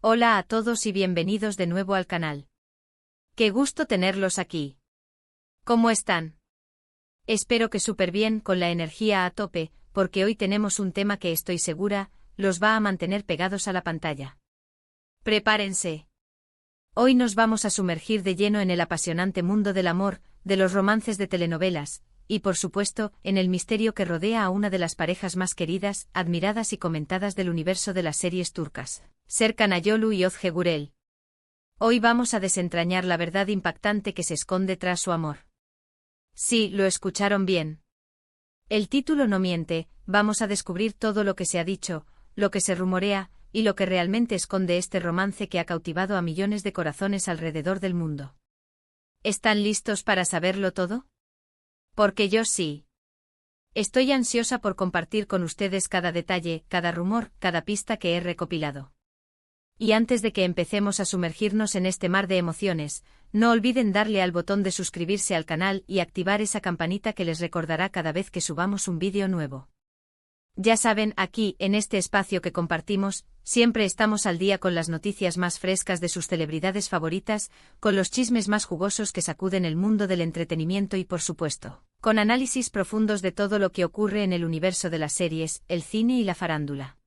Hola a todos y bienvenidos de nuevo al canal. Qué gusto tenerlos aquí. ¿Cómo están? Espero que súper bien, con la energía a tope, porque hoy tenemos un tema que estoy segura los va a mantener pegados a la pantalla. Prepárense. Hoy nos vamos a sumergir de lleno en el apasionante mundo del amor, de los romances de telenovelas, y por supuesto, en el misterio que rodea a una de las parejas más queridas, admiradas y comentadas del universo de las series turcas, Serkan Ayolu y Özge Gürel. Hoy vamos a desentrañar la verdad impactante que se esconde tras su amor. Sí, lo escucharon bien. El título no miente, vamos a descubrir todo lo que se ha dicho, lo que se rumorea, y lo que realmente esconde este romance que ha cautivado a millones de corazones alrededor del mundo. ¿Están listos para saberlo todo? Porque yo sí. Estoy ansiosa por compartir con ustedes cada detalle, cada rumor, cada pista que he recopilado. Y antes de que empecemos a sumergirnos en este mar de emociones, no olviden darle al botón de suscribirse al canal y activar esa campanita que les recordará cada vez que subamos un vídeo nuevo. Ya saben, aquí, en este espacio que compartimos, siempre estamos al día con las noticias más frescas de sus celebridades favoritas, con los chismes más jugosos que sacuden el mundo del entretenimiento y, por supuesto, con análisis profundos de todo lo que ocurre en el universo de las series, el cine y la farándula.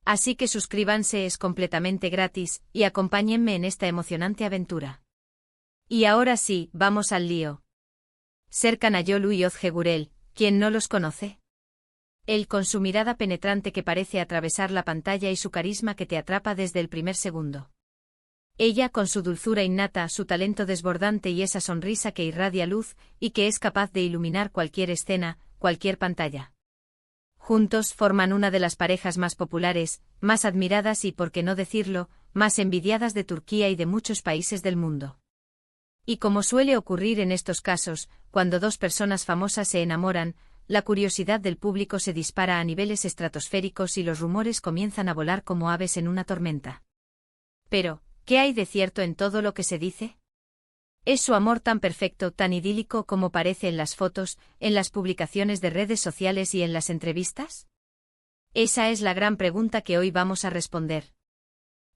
Así que suscríbanse, es completamente gratis, y acompáñenme en esta emocionante aventura. Y ahora sí, vamos al lío. Serkan Ayolu y Özge Gürel, ¿quién no los conoce? Él con su mirada penetrante que parece atravesar la pantalla y su carisma que te atrapa desde el primer segundo. Ella con su dulzura innata, su talento desbordante y esa sonrisa que irradia luz y que es capaz de iluminar cualquier escena, cualquier pantalla. Juntos forman una de las parejas más populares, más admiradas y, por qué no decirlo, más envidiadas de Turquía y de muchos países del mundo. Y como suele ocurrir en estos casos, cuando dos personas famosas se enamoran, la curiosidad del público se dispara a niveles estratosféricos y los rumores comienzan a volar como aves en una tormenta. Pero, ¿qué hay de cierto en todo lo que se dice? ¿Es su amor tan perfecto, tan idílico como parece en las fotos, en las publicaciones de redes sociales y en las entrevistas? Esa es la gran pregunta que hoy vamos a responder.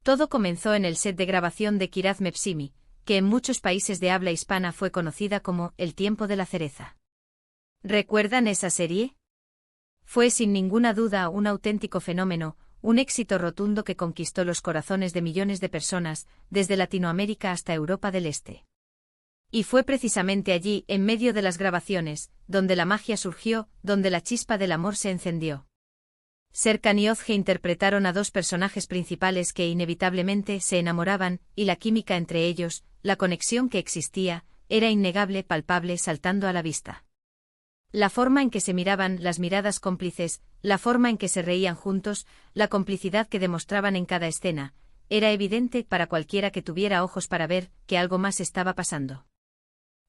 Todo comenzó en el set de grabación de Kiraz Mevsimi, que en muchos países de habla hispana fue conocida como El tiempo de la cereza. ¿Recuerdan esa serie? Fue sin ninguna duda un auténtico fenómeno, un éxito rotundo que conquistó los corazones de millones de personas, desde Latinoamérica hasta Europa del Este. Y fue precisamente allí, en medio de las grabaciones, donde la magia surgió, donde la chispa del amor se encendió. Serkan y Özge interpretaron a dos personajes principales que inevitablemente se enamoraban, y la química entre ellos, la conexión que existía, era innegable, palpable, saltando a la vista. La forma en que se miraban, las miradas cómplices, la forma en que se reían juntos, la complicidad que demostraban en cada escena, era evidente para cualquiera que tuviera ojos para ver que algo más estaba pasando.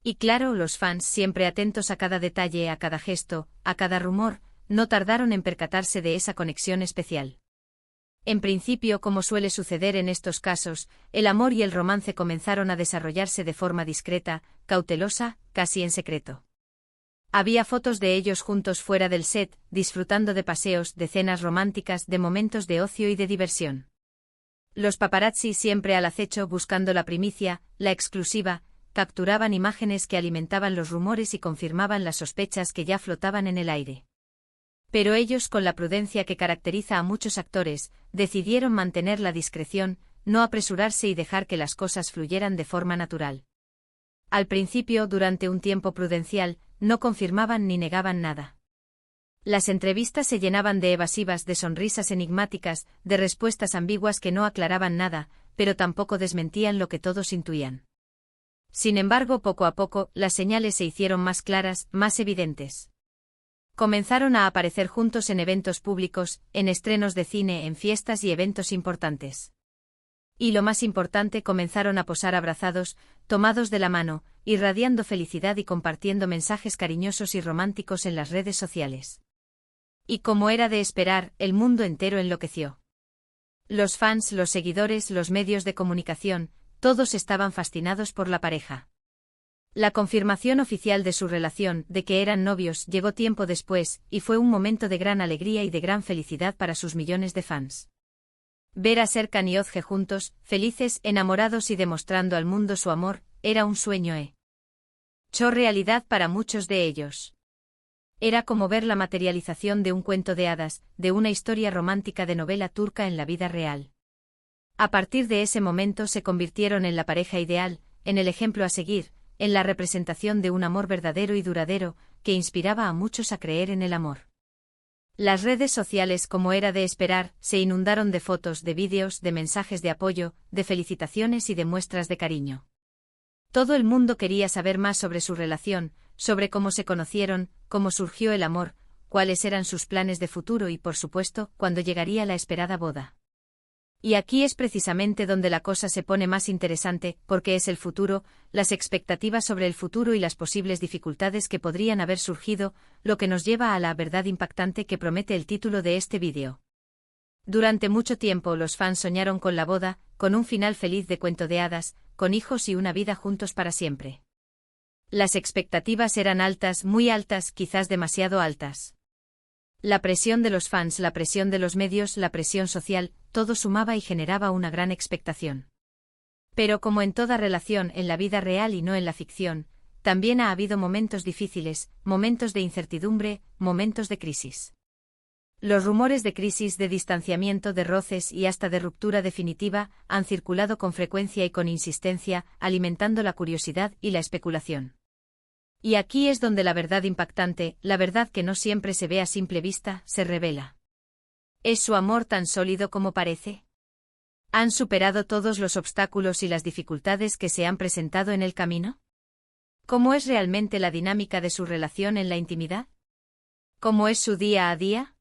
Y claro, los fans, siempre atentos a cada detalle, a cada gesto, a cada rumor, no tardaron en percatarse de esa conexión especial. En principio, como suele suceder en estos casos, el amor y el romance comenzaron a desarrollarse de forma discreta, cautelosa, casi en secreto. Había fotos de ellos juntos fuera del set, disfrutando de paseos, de cenas románticas, de momentos de ocio y de diversión. Los paparazzi, siempre al acecho buscando la primicia, la exclusiva, capturaban imágenes que alimentaban los rumores y confirmaban las sospechas que ya flotaban en el aire. Pero ellos, con la prudencia que caracteriza a muchos actores, decidieron mantener la discreción, no apresurarse y dejar que las cosas fluyeran de forma natural. Al principio, durante un tiempo prudencial, no confirmaban ni negaban nada. Las entrevistas se llenaban de evasivas, de sonrisas enigmáticas, de respuestas ambiguas que no aclaraban nada, pero tampoco desmentían lo que todos intuían. Sin embargo, poco a poco, las señales se hicieron más claras, más evidentes. Comenzaron a aparecer juntos en eventos públicos, en estrenos de cine, en fiestas y eventos importantes. Y lo más importante, comenzaron a posar abrazados, tomados de la mano, irradiando felicidad y compartiendo mensajes cariñosos y románticos en las redes sociales. Y como era de esperar, el mundo entero enloqueció. Los fans, los seguidores, los medios de comunicación, todos estaban fascinados por la pareja. La confirmación oficial de su relación, de que eran novios, llegó tiempo después, y fue un momento de gran alegría y de gran felicidad para sus millones de fans. Ver a Serkan y Özge juntos, felices, enamorados y demostrando al mundo su amor, era un sueño hecho realidad para muchos de ellos. Era como ver la materialización de un cuento de hadas, de una historia romántica de novela turca en la vida real. A partir de ese momento se convirtieron en la pareja ideal, en el ejemplo a seguir, en la representación de un amor verdadero y duradero, que inspiraba a muchos a creer en el amor. Las redes sociales, como era de esperar, se inundaron de fotos, de vídeos, de mensajes de apoyo, de felicitaciones y de muestras de cariño. Todo el mundo quería saber más sobre su relación, sobre cómo se conocieron, cómo surgió el amor, cuáles eran sus planes de futuro y, por supuesto, cuándo llegaría la esperada boda. Y aquí es precisamente donde la cosa se pone más interesante, porque es el futuro, las expectativas sobre el futuro y las posibles dificultades que podrían haber surgido, lo que nos lleva a la verdad impactante que promete el título de este vídeo. Durante mucho tiempo los fans soñaron con la boda, con un final feliz de cuento de hadas, con hijos y una vida juntos para siempre. Las expectativas eran altas, muy altas, quizás demasiado altas. La presión de los fans, la presión de los medios, la presión social, todo sumaba y generaba una gran expectación. Pero como en toda relación en la vida real y no en la ficción, también ha habido momentos difíciles, momentos de incertidumbre, momentos de crisis. Los rumores de crisis, de distanciamiento, de roces y hasta de ruptura definitiva han circulado con frecuencia y con insistencia, alimentando la curiosidad y la especulación. Y aquí es donde la verdad impactante, la verdad que no siempre se ve a simple vista, se revela. ¿Es su amor tan sólido como parece? ¿Han superado todos los obstáculos y las dificultades que se han presentado en el camino? ¿Cómo es realmente la dinámica de su relación en la intimidad? ¿Cómo es su día a día?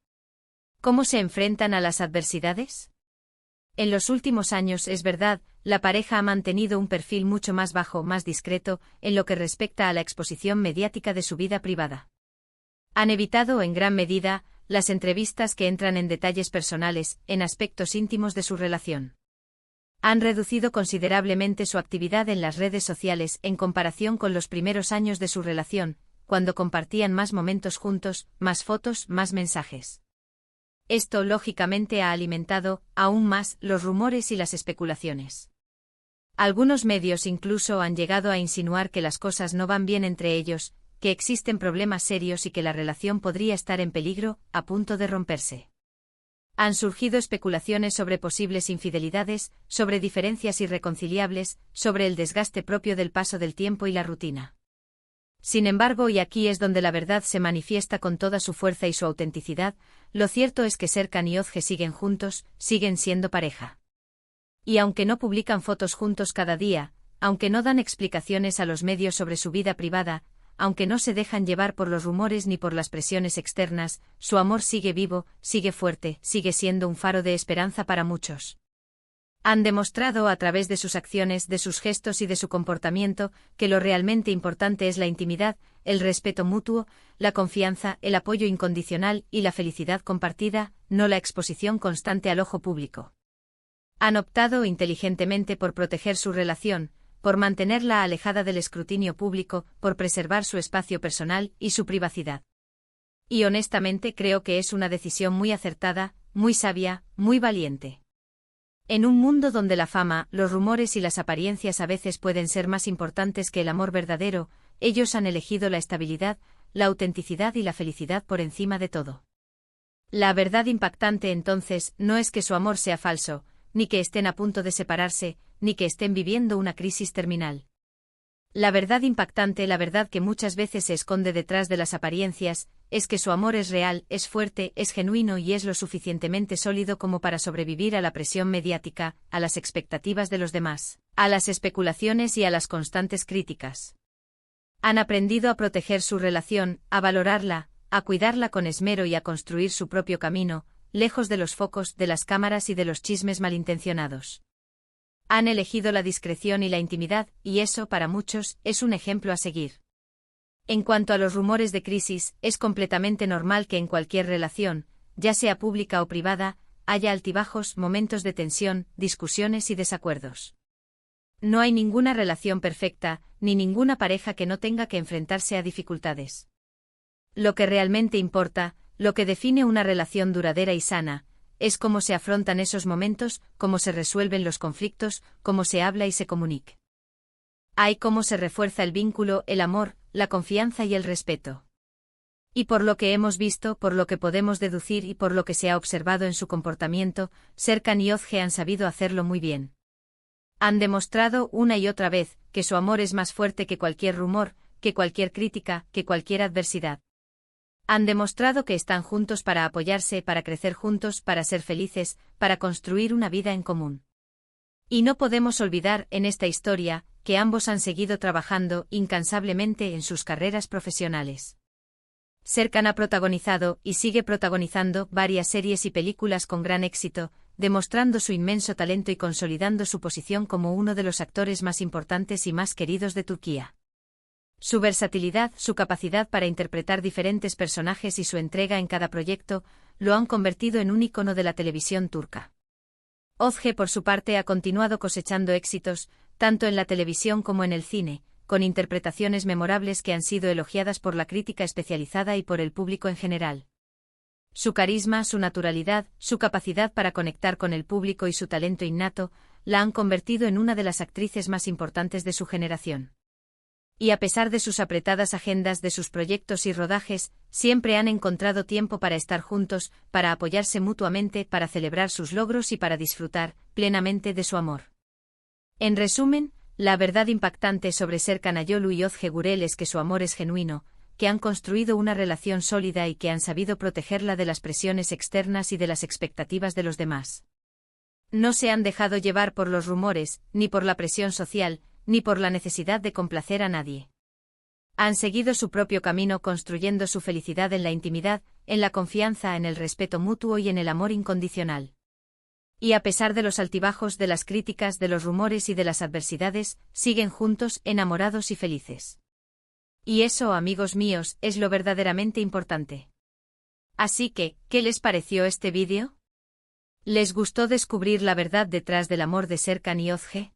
¿Cómo se enfrentan a las adversidades? En los últimos años, es verdad, la pareja ha mantenido un perfil mucho más bajo, más discreto, en lo que respecta a la exposición mediática de su vida privada. Han evitado, en gran medida, las entrevistas que entran en detalles personales, en aspectos íntimos de su relación. Han reducido considerablemente su actividad en las redes sociales en comparación con los primeros años de su relación, cuando compartían más momentos juntos, más fotos, más mensajes. Esto, lógicamente, ha alimentado, aún más, los rumores y las especulaciones. Algunos medios incluso han llegado a insinuar que las cosas no van bien entre ellos, que existen problemas serios y que la relación podría estar en peligro, a punto de romperse. Han surgido especulaciones sobre posibles infidelidades, sobre diferencias irreconciliables, sobre el desgaste propio del paso del tiempo y la rutina. Sin embargo, y aquí es donde la verdad se manifiesta con toda su fuerza y su autenticidad, lo cierto es que Serkan y Özge siguen juntos, siguen siendo pareja. Y aunque no publican fotos juntos cada día, aunque no dan explicaciones a los medios sobre su vida privada, aunque no se dejan llevar por los rumores ni por las presiones externas, su amor sigue vivo, sigue fuerte, sigue siendo un faro de esperanza para muchos. Han demostrado a través de sus acciones, de sus gestos y de su comportamiento, que lo realmente importante es la intimidad, el respeto mutuo, la confianza, el apoyo incondicional y la felicidad compartida, no la exposición constante al ojo público. Han optado inteligentemente por proteger su relación, por mantenerla alejada del escrutinio público, por preservar su espacio personal y su privacidad. Y honestamente creo que es una decisión muy acertada, muy sabia, muy valiente. En un mundo donde la fama, los rumores y las apariencias a veces pueden ser más importantes que el amor verdadero, ellos han elegido la estabilidad, la autenticidad y la felicidad por encima de todo. La verdad impactante entonces no es que su amor sea falso, ni que estén a punto de separarse, ni que estén viviendo una crisis terminal. La verdad impactante, la verdad que muchas veces se esconde detrás de las apariencias, es que su amor es real, es fuerte, es genuino y es lo suficientemente sólido como para sobrevivir a la presión mediática, a las expectativas de los demás, a las especulaciones y a las constantes críticas. Han aprendido a proteger su relación, a valorarla, a cuidarla con esmero y a construir su propio camino, lejos de los focos, de las cámaras y de los chismes malintencionados. Han elegido la discreción y la intimidad, y eso, para muchos, es un ejemplo a seguir. En cuanto a los rumores de crisis, es completamente normal que en cualquier relación, ya sea pública o privada, haya altibajos, momentos de tensión, discusiones y desacuerdos. No hay ninguna relación perfecta, ni ninguna pareja que no tenga que enfrentarse a dificultades. Lo que realmente importa, lo que define una relación duradera y sana, es cómo se afrontan esos momentos, cómo se resuelven los conflictos, cómo se habla y se comunica. Hay cómo se refuerza el vínculo, el amor, la confianza y el respeto. Y por lo que hemos visto, por lo que podemos deducir y por lo que se ha observado en su comportamiento, Serkan y Özge han sabido hacerlo muy bien. Han demostrado una y otra vez que su amor es más fuerte que cualquier rumor, que cualquier crítica, que cualquier adversidad. Han demostrado que están juntos para apoyarse, para crecer juntos, para ser felices, para construir una vida en común. Y no podemos olvidar, en esta historia, que ambos han seguido trabajando incansablemente en sus carreras profesionales. Serkan ha protagonizado, y sigue protagonizando, varias series y películas con gran éxito, demostrando su inmenso talento y consolidando su posición como uno de los actores más importantes y más queridos de Turquía. Su versatilidad, su capacidad para interpretar diferentes personajes y su entrega en cada proyecto, lo han convertido en un ícono de la televisión turca. Özge, por su parte, ha continuado cosechando éxitos, tanto en la televisión como en el cine, con interpretaciones memorables que han sido elogiadas por la crítica especializada y por el público en general. Su carisma, su naturalidad, su capacidad para conectar con el público y su talento innato, la han convertido en una de las actrices más importantes de su generación. Y a pesar de sus apretadas agendas de sus proyectos y rodajes, siempre han encontrado tiempo para estar juntos, para apoyarse mutuamente, para celebrar sus logros y para disfrutar plenamente de su amor. En resumen, la verdad impactante sobre Serkan Ayolu y Özge Gürel es que su amor es genuino, que han construido una relación sólida y que han sabido protegerla de las presiones externas y de las expectativas de los demás. No se han dejado llevar por los rumores, ni por la presión social, ni por la necesidad de complacer a nadie. Han seguido su propio camino construyendo su felicidad en la intimidad, en la confianza, en el respeto mutuo y en el amor incondicional. Y a pesar de los altibajos, de las críticas, de los rumores y de las adversidades, siguen juntos, enamorados y felices. Y eso, amigos míos, es lo verdaderamente importante. Así que, ¿qué les pareció este vídeo? ¿Les gustó descubrir la verdad detrás del amor de Serkan y Özge?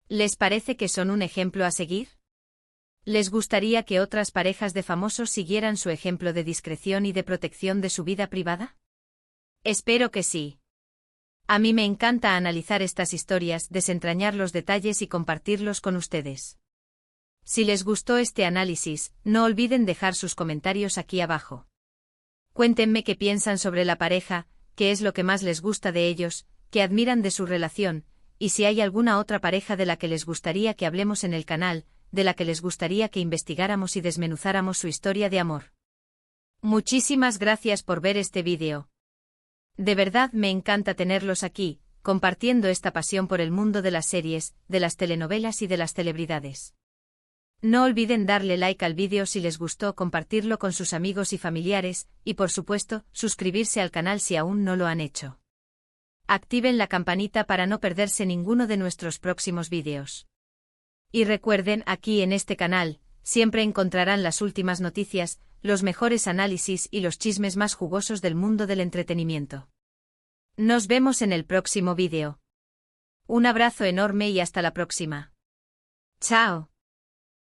¿Les parece que son un ejemplo a seguir? ¿Les gustaría que otras parejas de famosos siguieran su ejemplo de discreción y de protección de su vida privada? Espero que sí. A mí me encanta analizar estas historias, desentrañar los detalles y compartirlos con ustedes. Si les gustó este análisis, no olviden dejar sus comentarios aquí abajo. Cuéntenme qué piensan sobre la pareja, qué es lo que más les gusta de ellos, qué admiran de su relación, y si hay alguna otra pareja de la que les gustaría que hablemos en el canal, de la que les gustaría que investigáramos y desmenuzáramos su historia de amor. Muchísimas gracias por ver este vídeo. De verdad me encanta tenerlos aquí, compartiendo esta pasión por el mundo de las series, de las telenovelas y de las celebridades. No olviden darle like al vídeo si les gustó, compartirlo con sus amigos y familiares, y por supuesto, suscribirse al canal si aún no lo han hecho. Activen la campanita para no perderse ninguno de nuestros próximos vídeos. Y recuerden, aquí en este canal, siempre encontrarán las últimas noticias, los mejores análisis y los chismes más jugosos del mundo del entretenimiento. Nos vemos en el próximo vídeo. Un abrazo enorme y hasta la próxima. Chao.